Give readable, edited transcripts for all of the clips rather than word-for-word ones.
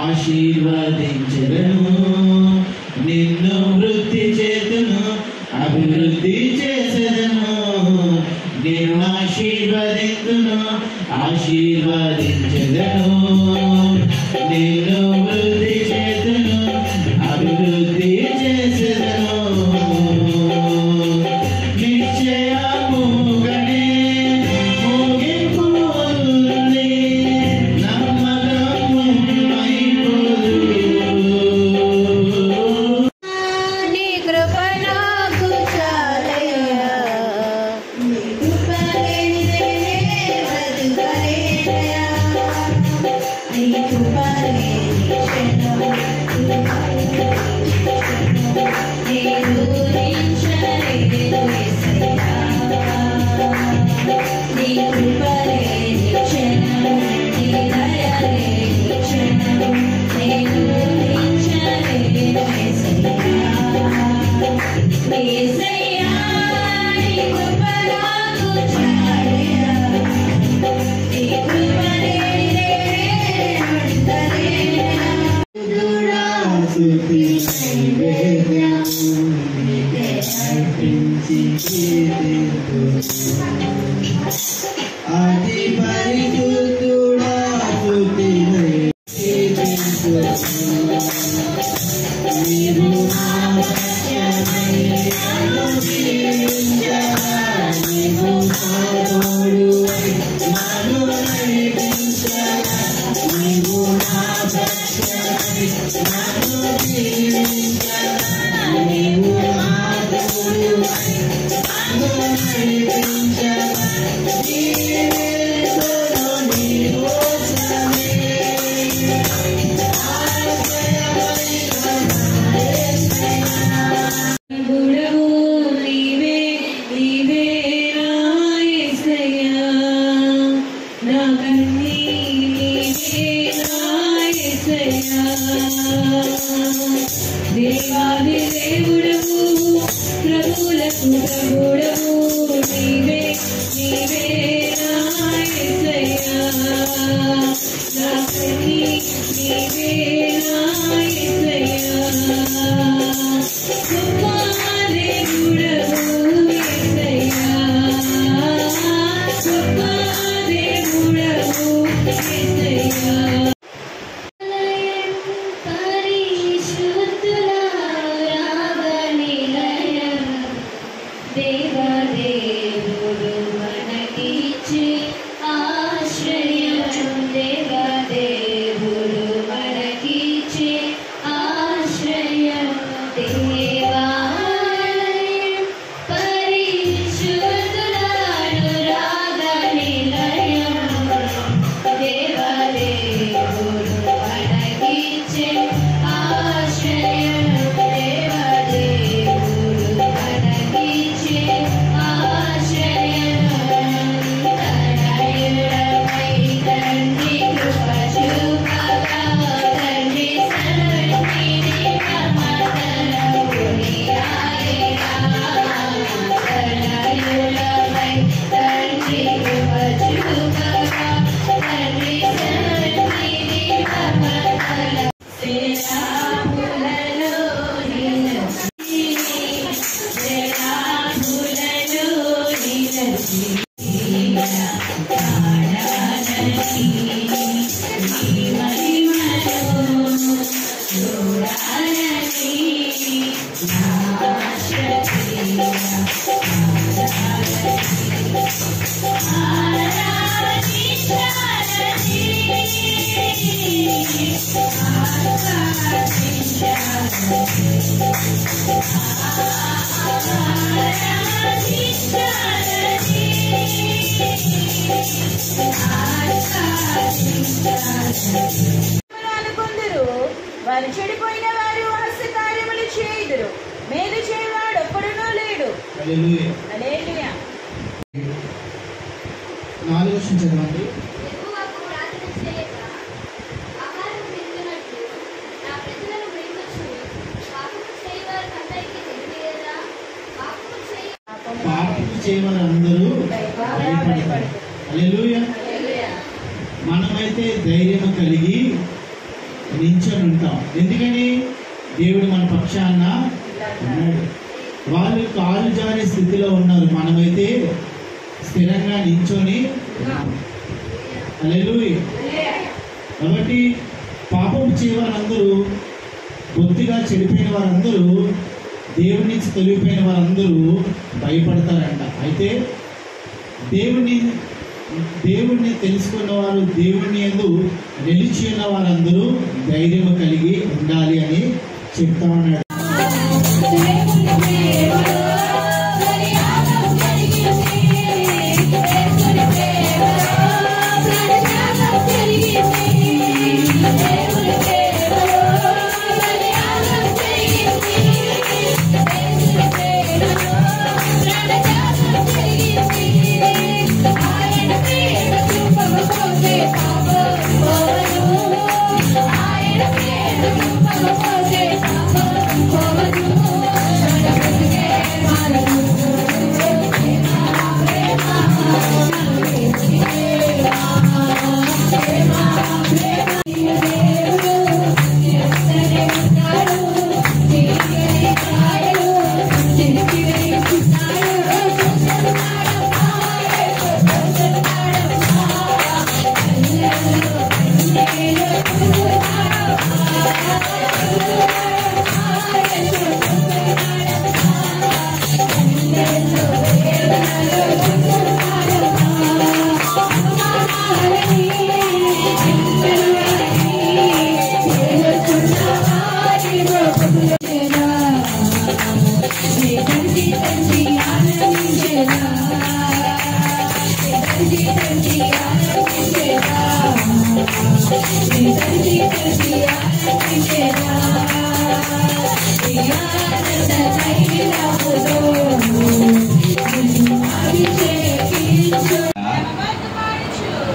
ఆశీర్వదించెదను, నిన్ను వృద్ధి చేతును, అభివృద్ధి చేసెదను. నిన్ను ఆశీర్వదింతును, ఆశీర్వదించెదను, నిన్ను వృద్ధి చేతును, అభివృద్ధి చేసెదను. నిశ్చయముగానే ముగింపు ఉంది, నమ్మకము అయిపోదు. నీ కృప నాకు చాలయ్యా, నీ కృప లేనిదే బతుకలేనయ్యా, నీ కృప లేని క్షణం నేను ఊహించలేను యేసయ్యా, నీ కృప లేని క్షణం, నీ దయ లేని క్షణం నేను ఊహించలేను యేసయ్యా. యేసయ్యా, నీ కృప నాకు చాలయ్యా, నీ కృప లేనిదే ఉండలేనయ్యా. స్తుతి నైవేద్యం నీకే అర్పించి కీర్తింతును. ఆది పరిశుద్ధుడా స్తుతి కీర్తింతును. నీవు నా సత్యమై నన్ను దీవించగా, నీవు నా తోడువై నన్ను నడిపించగా, నీవు నా సత్యమై నన్ను దీవించగా, నీవు నా తోడువై నన్ను నడిపించగా, జీవించును నీ కోసమే. గుడవు నీవే నీవే నా యేసయ్యా, నా కన్నీ నీవే నా యేసయ్యా. దేవాది దేవుడవు, ప్రభువులకు ప్రభుడవు, నీవే నీవే నా యేసయ్యా, నా కన్నీ నీవే నా యేసయ్యా. గొప్ప దేవుడవు యేసయ్యా, గొప్ప దేవుడవు యేసయ్యా. పరిశుద్ధుడా రాగనిలయం, దేవదేవుడు మనకిచ్చే ఆశ్రయం, దేవదేవుడు మనకిచ్చే ఆశ్రయం. దేవాలయం పరిశుద్ధుడాను రాగనిలయం, దేవదేవుడు మనకిచ్చే ఆశ్రయం, దేవదేవుడు మనకిచ్చే ఆశ్రయం. తనయుడవై తండ్రి కృప చూపగా, తండ్రి సన్నిధిని మమతలో కొనియాడేనా. తనయుడవై తండ్రి కృప చూపగా, తండ్రి సన్నిధిని మమతలో శిలాపులలో నిలచి, శిలాపులలో నిలచి ఆడాలని నీ మహిమలో చూడాలని నా ఆశ. ఆరాధించాలని అనుకుందరు వారు చెడిపోయిన వారు హస్త కార్యములు చేయుదురు, మేలు చేయవాడు ఒక్కడునూ లేడు. హల్లెలూయా. 4వ వచనం చదవండి. పాపము చేయవారు అందరూ భయపడతారు. హల్లెలూయా. మనమైతే ధైర్యం కలిగి నించొని ఉంటాం. ఎందుకని? దేవుడు మన పక్షాన ఉన్నాడు. వాళ్ళు కాలు జారే స్థితిలో ఉన్నారు, మనమైతే స్థిరంగా నించొని ఉన్నాం. హల్లెలూయా. కాబట్టి పాపం చేయవారందరూ, బొత్తిగా చెడిపోయిన వారందరూ, దేవుడి నుంచి తొలగిపోయిన వారందరూ భయపడతారంట. అయితే దేవుడిని తెలుసుకున్న వారు, దేవుడిని యందు నిలిచి ఉన్న వారందరూ ధైర్యం కలిగి ఉండాలి అని చెప్తా ఉన్నాడు.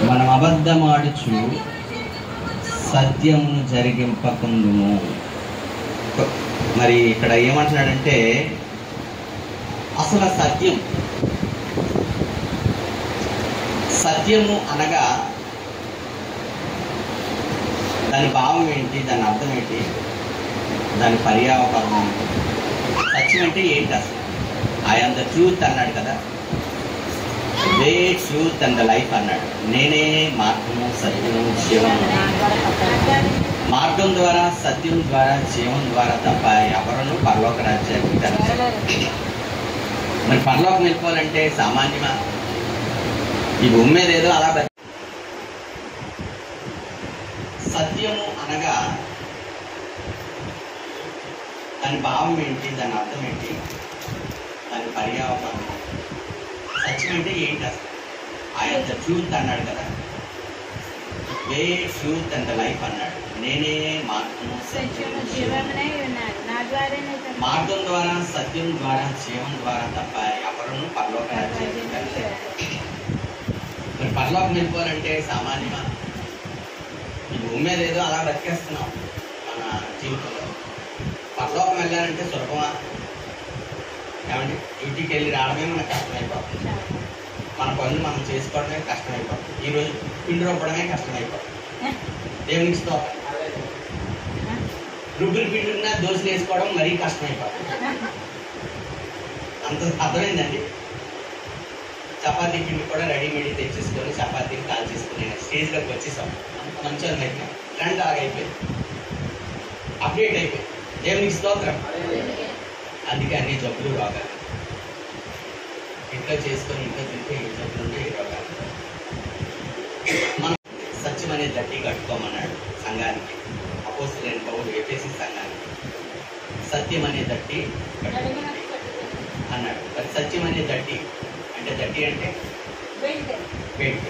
మనం అబద్ధమాడుచు సత్యమును జరిగింపకుందుము. మరి ఇక్కడ ఏమంటున్నాడంటే, అసలు సత్యము అనగా దాని భావం ఏంటి, దాని అర్థం ఏంటి, దాని పర్యావరణం ఏంటి? సత్యం అంటే ఏంటి అసలు? ఐ ఆమ్ ద ట్రూత్ అన్నాడు కదా, వే, ట్రూత్ అండ్ ద లైఫ్ అన్నాడు. నేనే మార్గము, సత్యము, జీవము. మార్గం ద్వారా, సత్యం ద్వారా, జీవం ద్వారా తప్ప ఎవరూ పరలోక రాజ్యానికి వెళ్ళలేరు. మరి పరలోకం వెళ్ళిపోవాలంటే సామాన్యమా? ఈ భూమి మీద ఏదో అలా సత్యము అనగా దాని భావం ఏంటి, దాని అర్థం ఏంటి, దాని పర్యావరణం. సత్యం అంటే ఏంటి అసలు? ఐ ఆమ్ ద ట్రూత్ అన్నాడు కదా, వే, ట్రూత్ అండ్ ద లైఫ్ అన్నాడు. నేనే మార్గము, సత్యము, జీవము. మార్గం ద్వారా, సత్యం ద్వారా, జీవం ద్వారా తప్ప ఎవరూ పరలోక రాజ్యానికి వెళ్ళలేరు. మరి పరలోకం వెళ్ళిపోవాలంటే సామాన్యమా? ఈ భూమి మీద ఏదో అలా బ్రతికేస్తున్నాం మన జీవితంలో. పరలోకం వెళ్ళాలంటే సులభమా? ఏమంటే డ్యూటీకి వెళ్ళి రావడమే మనకు కష్టమైపోతుంది. మన పనులు మనం చేసుకోవడమే కష్టమైపోతుంది. ఈరోజు పిండి రొప్పడమే కష్టమైపోతుంది. దేవునికి స్తోత్రం. రుబ్బులు పిండి ఉన్నా దోశలు వేసుకోవడం మరీ కష్టమైపోతుంది. అంత అర్థమైందండి. చపాతీ పిండి కూడా రెడీమేడ్ తెచ్చేసుకొని చపాతీని కాల్ చేసుకుని స్టేజ్లోకి వచ్చేసాం. అంత మంచిగా అయిపోయింది. ట్రెండ్ ఆగైపోయింది, అప్డేట్ అయిపోయింది. దేవునికి స్తోత్రం. అందుకే అన్ని జబ్బులు రోగాలు ఇంట్లో చేసుకొని ఇంట్లో తింటే ఏ జబ్బులు ఉంటే ఏ రోగాలు. మనం సత్యం అనే దట్టి కట్టుకోమన్నాడు సంఘానికి. అపోస్తలుడైన పౌలు ఎఫెసీ సంఘానికి సత్యం అనే దట్టి అన్నాడు. మరి సత్యం అనే దట్టి అంటే బెల్ట్.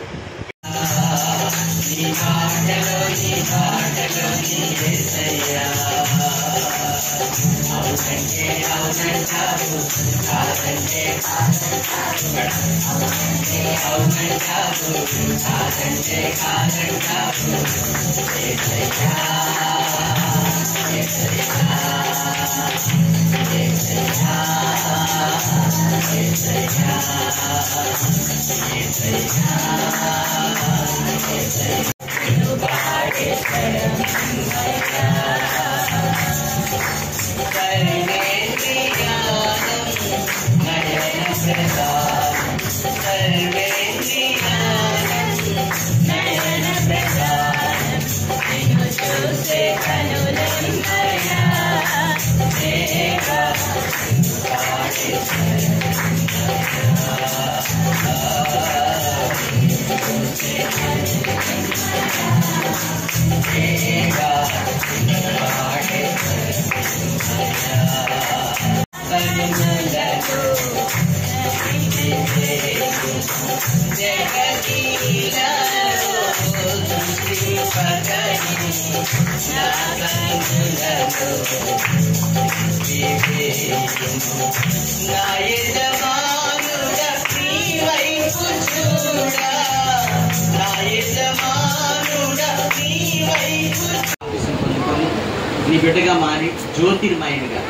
నీ బిడ్డగా మారి జ్యోతిర్మయుడిగా,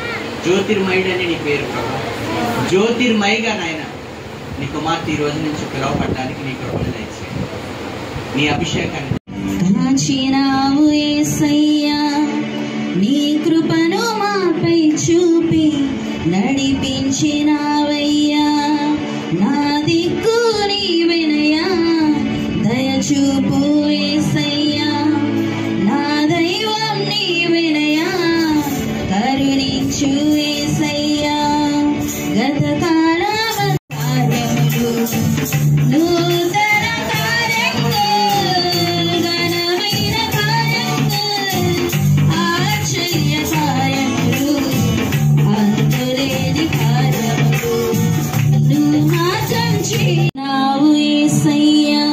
జ్యోతిర్మయుడు అని నీ పేరు ప్రభు. జ్యోతిర్మయిగా నాయన నీ కుమార్తె ఈ రోజు నుంచి పిలవపడడానికి నీ కృపను దయచేయండి. నీ అభిషేకాన్ని కాచినావు యేసయ్యా, నీ కృపను మాపై చూపి నడిపించినావయ్యా. నా దిక్కు నీవెనయ్యా, దయచూపు యేసయ్యా. నా దైవం నీవెనయ్యా, కరుణించు యేసయ్యా. గతకాల కార్యములు నూతన కార్యములు, ఘనమైన కార్యములు, ఆశ్చర్య కార్యములు, అంతులేని కార్యములు నువ్వు మాత్రం చేసినావు యేసయ్యా.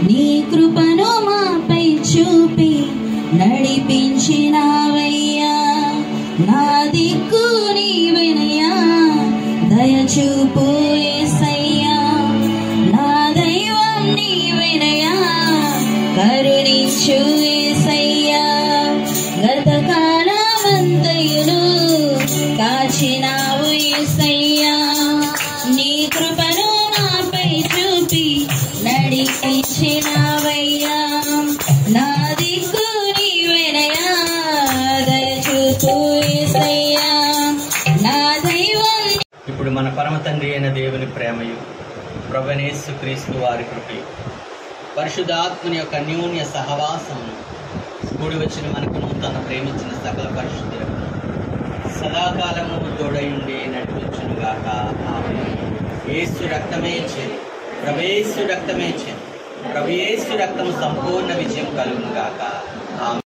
నీ కృపను మాపై చూపి నడిపించినావయ్యా. నా దిక్కు నీవెనయ్యా, దయచూపు యేసయ్యా. నా దైవం నీవెనయ్యా, కరుణించు యేసయ్యా. గతకాలమంతయును కాచినావు యేసయ్యా. నీ కృపను మాపై చూపి నడిపించినావయ్యా. నా దిక్కు నీవెనయ్యా, దయచూపు యేసయ్యా. నా దైవం. ఇప్పుడు మన పరమ తండ్రి అయిన దేవుని ప్రేమయు, ప్రభువైన యేసుక్రీస్తు వారి కృపయు, పరిశుద్ధాత్మని యొక్క అన్యోన్య సహవాసమును కూడి వచ్చిన మనకును తన ప్రేమించిన సకల పరిశుద్ధులకు సదాకాలము తోడయుండి నడిపించునుగాక. ఆమేన్. యేసు రక్తమే చేయి, ప్రభు యేసు రక్తమే చేయి, ప్రభు యేసు రక్తము సంపూర్ణ విజయం కలుగునుగాక. ఆమేన్.